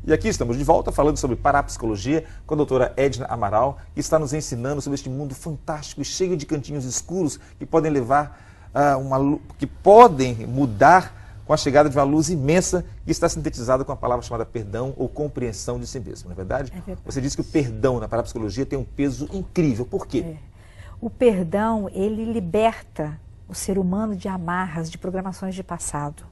E aqui estamos de volta falando sobre parapsicologia com a doutora Edna Amaral, que está nos ensinando sobre este mundo fantástico e cheio de cantinhos escuros que podem levar que podem mudar com a chegada de uma luz imensa que está sintetizada com a palavra chamada perdão ou compreensão de si mesmo, não é verdade? É verdade. Você disse que o perdão na parapsicologia tem um peso incrível. Por quê? O perdão, ele liberta o ser humano de amarras, de programações de passado.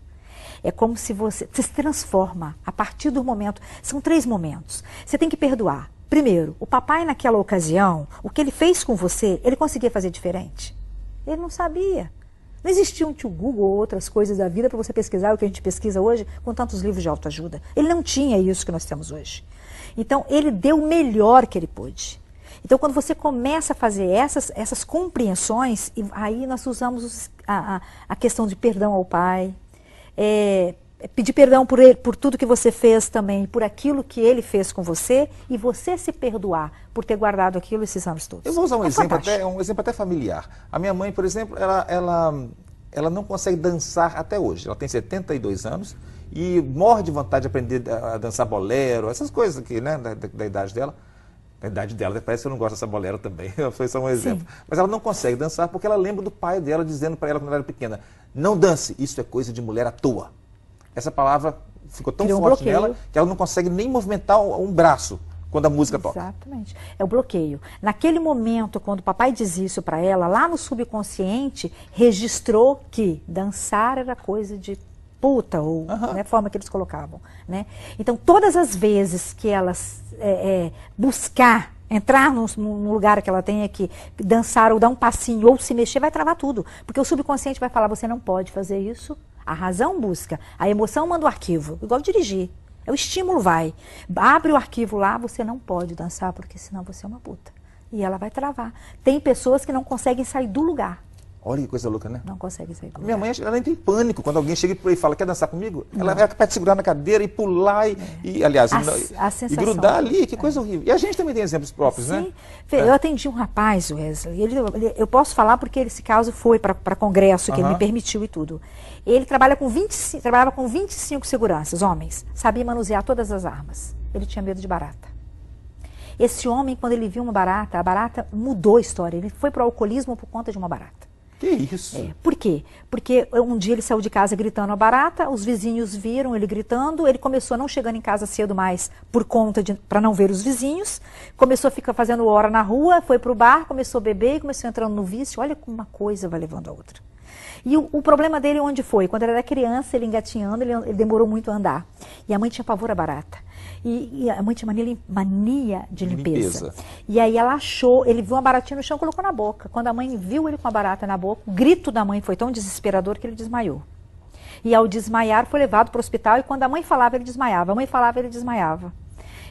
É como se você se transforma a partir do momento. São 3 momentos. Você tem que perdoar. Primeiro, o papai naquela ocasião, o que ele fez com você, ele conseguia fazer diferente? Ele não sabia. Não existia um tio Google ou outras coisas da vida para você pesquisar o que a gente pesquisa hoje com tantos livros de autoajuda. Ele não tinha isso que nós temos hoje. Então, ele deu o melhor que ele pôde. Então, quando você começa a fazer essas compreensões, e aí nós usamos a questão de perdão ao pai, pedir perdão por tudo que você fez também, por aquilo que ele fez com você, e você se perdoar por ter guardado aquilo esses anos todos. Eu vou usar um exemplo até familiar. A minha mãe, por exemplo, ela não consegue dançar até hoje. Ela tem 72 anos e morre de vontade de aprender a dançar bolero, essas coisas aqui, né, da idade dela. Da idade dela, parece que eu não gosto dessa bolero também, foi só um exemplo. Sim. Mas ela não consegue dançar porque ela lembra do pai dela dizendo para ela quando ela era pequena: não dance, isso é coisa de mulher à toa. Essa palavra ficou tão forte nela que ela não consegue nem movimentar um braço quando a música toca. Exatamente. É o bloqueio. Naquele momento, quando o papai diz isso para ela, lá no subconsciente, registrou que dançar era coisa de puta, ou né, forma que eles colocavam. Né? Então, todas as vezes que elas buscar entrar num lugar que ela tenha que dançar ou dar um passinho ou se mexer, vai travar tudo. Porque o subconsciente vai falar: você não pode fazer isso. A razão busca, a emoção manda o arquivo, igual dirigir. O estímulo vai. Abre o arquivo lá, você não pode dançar, porque senão você é uma puta. E ela vai travar. Tem pessoas que não conseguem sair do lugar. Olha que coisa louca, né? Não consegue sair do lugar. Minha mãe, ela entra em pânico quando alguém chega e fala: quer dançar comigo? Ela vai capaz de segurar na cadeira e pular e aliás, e grudar ali, que coisa horrível. E a gente também tem exemplos próprios, né? Sim. Eu atendi um rapaz, Wesley, eu posso falar porque esse caso foi para congresso, que ele me permitiu e tudo. Ele trabalhava com 25 seguranças, homens, sabia manusear todas as armas. Ele tinha medo de barata. Esse homem, quando ele viu uma barata, a barata mudou a história. Ele foi para o alcoolismo por conta de uma barata. Que isso? Por quê? Porque um dia ele saiu de casa gritando a barata, os vizinhos viram ele gritando, ele começou a não chegando em casa cedo mais por conta para não ver os vizinhos, começou a ficar fazendo hora na rua, foi para o bar, começou a beber e começou entrando no vício. Olha como uma coisa vai levando a outra. E o problema dele onde foi? Quando ele era criança, ele engatinhando, ele demorou muito a andar. E a mãe tinha pavor à barata. E a mãe tinha mania de limpeza. E aí ela achou, ele viu uma baratinha no chão e colocou na boca. Quando a mãe viu ele com a barata na boca, o grito da mãe foi tão desesperador que ele desmaiou. E ao desmaiar, foi levado para o hospital e quando a mãe falava, ele desmaiava. A mãe falava, ele desmaiava.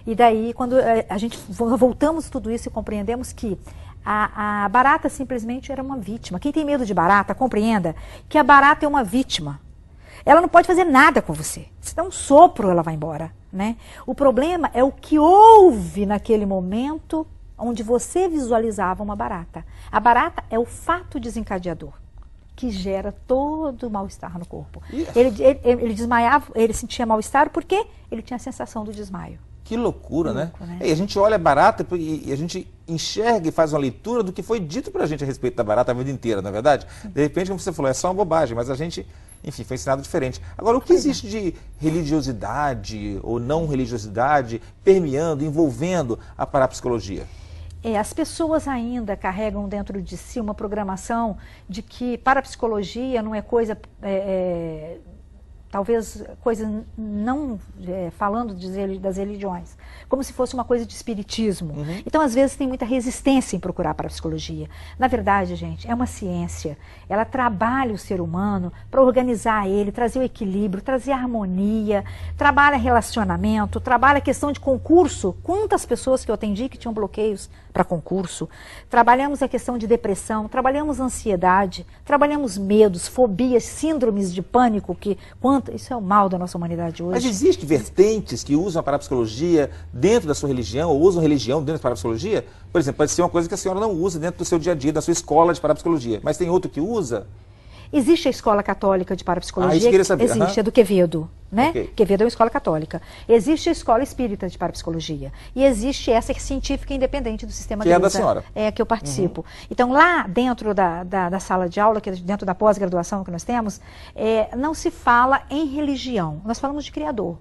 E daí, quando a gente voltamos tudo isso e compreendemos que a barata simplesmente era uma vítima. Quem tem medo de barata, compreenda que a barata é uma vítima. Ela não pode fazer nada com você. Se dá um sopro, ela vai embora. Né? O problema é o que houve naquele momento onde você visualizava uma barata. A barata é o fato desencadeador que gera todo o mal-estar no corpo. Ele desmaiava, ele sentia mal-estar porque ele tinha a sensação do desmaio. Que loucura, né? E a gente olha a barata e a gente enxerga e faz uma leitura do que foi dito pra gente a respeito da barata a vida inteira, não é verdade? De repente, como você falou, é só uma bobagem, mas a gente, enfim, foi ensinado diferente. Agora, o que existe de religiosidade ou não religiosidade permeando, envolvendo a parapsicologia? As pessoas ainda carregam dentro de si uma programação de que parapsicologia não é coisa... talvez coisa não falando das religiões, como se fosse uma coisa de espiritismo. Então, às vezes, tem muita resistência em procurar parapsicologia. Na verdade, gente, é uma ciência. Ela trabalha o ser humano para organizar ele, trazer o equilíbrio, trazer a harmonia, trabalha relacionamento, trabalha a questão de concurso. Quantas pessoas que eu atendi que tinham bloqueios para concurso? Trabalhamos a questão de depressão, trabalhamos ansiedade, trabalhamos medos, fobias, síndromes de pânico, isso é o mal da nossa humanidade hoje. Mas existem vertentes que usam a parapsicologia dentro da sua religião, ou usam religião dentro da parapsicologia? Por exemplo, pode ser uma coisa que a senhora não usa dentro do seu dia a dia, da sua escola de parapsicologia, mas tem outro que usa? Existe a escola católica de parapsicologia, isso eu queria saber. existe, é do Quevedo, né? Ok. Quevedo é uma escola católica. Existe a escola espírita de parapsicologia. E existe essa científica independente do sistema Que é a da Grisa, senhora. É, que eu participo. Então, lá dentro da sala de aula, que é dentro da pós-graduação que nós temos, não se fala em religião, nós falamos de Criador.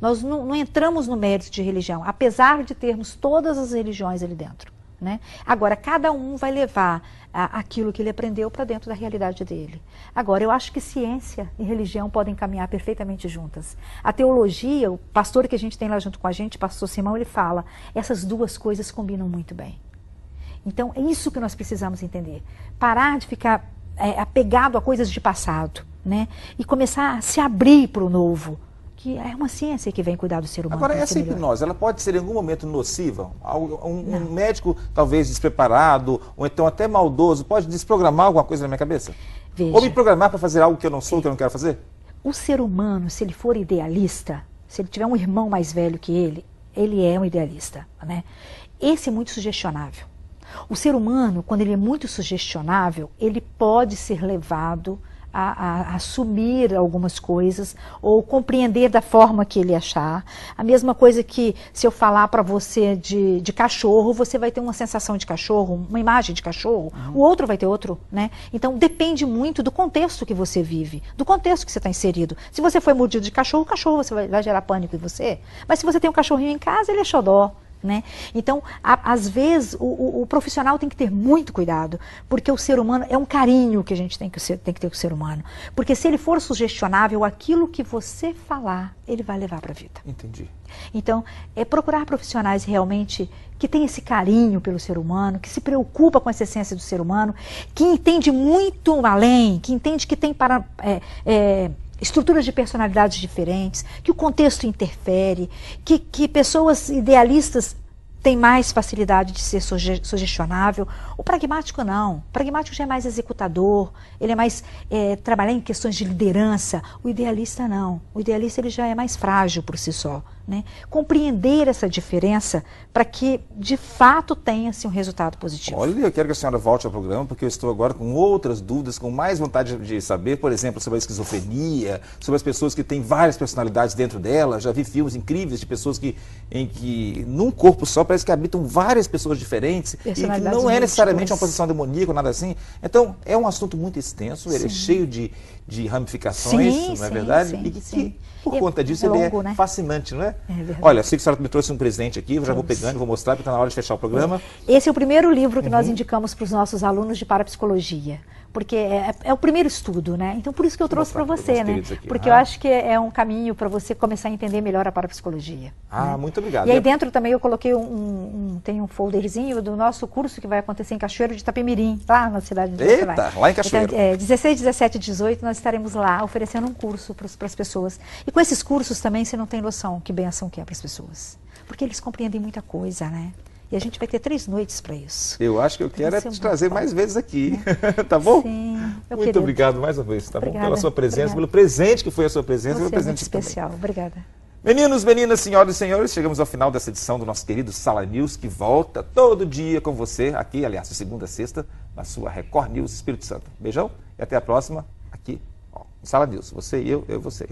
Nós não entramos no mérito de religião, apesar de termos todas as religiões ali dentro, né? Agora, cada um vai levar aquilo que ele aprendeu para dentro da realidade dele. Agora, eu acho que ciência e religião podem caminhar perfeitamente juntas. A teologia, o pastor que a gente tem lá junto com a gente, pastor Simão, ele fala, essas duas coisas combinam muito bem. Então, é isso que nós precisamos entender. Parar de ficar apegado a coisas de passado, né? E começar a se abrir para o novo, que é uma ciência que vem cuidar do ser humano. Agora, essa hipnose, ela pode ser em algum momento nociva? Um médico talvez despreparado, ou então até maldoso, pode desprogramar alguma coisa na minha cabeça? Veja, Ou me programar para fazer algo que eu não sou, que eu não quero fazer? o ser humano, se ele for idealista, se ele tiver um irmão mais velho que ele é um idealista, né? Esse é muito sugestionável. O ser humano, quando ele é muito sugestionável, ele pode ser levado a assumir algumas coisas ou compreender da forma que ele achar. A mesma coisa que se eu falar para você de cachorro, você vai ter uma sensação de cachorro, uma imagem de cachorro, o outro vai ter outro, né? Então depende muito do contexto que você vive, do contexto que você está inserido. Se você foi mordido de cachorro, o cachorro vai gerar pânico em você. Mas se você tem um cachorrinho em casa, ele é xodó. Né? Então, às vezes, o profissional tem que ter muito cuidado, porque o ser humano é um carinho que a gente tem que ter com o ser humano. Porque se ele for sugestionável, aquilo que você falar, ele vai levar para a vida. Entendi. Então, é procurar profissionais realmente que têm esse carinho pelo ser humano, que se preocupa com essa essência do ser humano, que entende muito além, que entende que tem estruturas de personalidades diferentes, que o contexto interfere, que pessoas idealistas têm mais facilidade de ser sugestionável. O pragmático não. O pragmático já é mais executador, ele é mais trabalhar em questões de liderança. O idealista não. O idealista ele já é mais frágil por si só, né? Compreender essa diferença para que, de fato, tenha-se um resultado positivo. Olha, eu quero que a senhora volte ao programa, porque eu estou agora com outras dúvidas, com mais vontade de saber, por exemplo, sobre a esquizofrenia, sobre as pessoas que têm várias personalidades dentro dela. Já vi filmes incríveis de pessoas em que num corpo só, parece que habitam várias pessoas diferentes, e que não é necessariamente uma possessão demoníaca ou nada assim. Então, é um assunto muito extenso, ele é cheio de ramificações, não é verdade? Sim, e que, sim. por conta disso, longo, ele é né? fascinante, não é? É verdade. Olha, eu sei que a senhora me trouxe um presente aqui, eu já vou pegando, vou mostrar, porque está na hora de fechar o programa. Esse é o primeiro livro que nós indicamos para os nossos alunos de parapsicologia, porque é o primeiro estudo, né? Então, por isso que eu trouxe para você, né? Porque eu acho que é um caminho para você começar a entender melhor a parapsicologia. Ah, muito obrigado. E aí dentro também eu coloquei tem um folderzinho do nosso curso que vai acontecer em Cachoeiro de Itapemirim, lá na cidade de Eita, lá em Cachoeiro. Então, 16, 17 e 18 nós estaremos lá oferecendo um curso para as pessoas. E com esses cursos também você não tem noção que benção que é para as pessoas. Porque eles compreendem muita coisa, né? E a gente vai ter 3 noites para isso. Eu acho que eu quero te trazer mais vezes aqui, tá bom? Sim. Muito obrigado mais uma vez, tá Obrigada, bom? Pela sua presença, obrigada. pelo presente que foi a sua presença. Você E é presente muito especial. também. Obrigada. Meninos, meninas, senhoras e senhores, chegamos ao final dessa edição do nosso querido Sala News, que volta todo dia com você, aqui, aliás, de segunda a sexta, na sua Record News Espírito Santo. Beijão e até a próxima, aqui, no Sala News. Você e eu e você.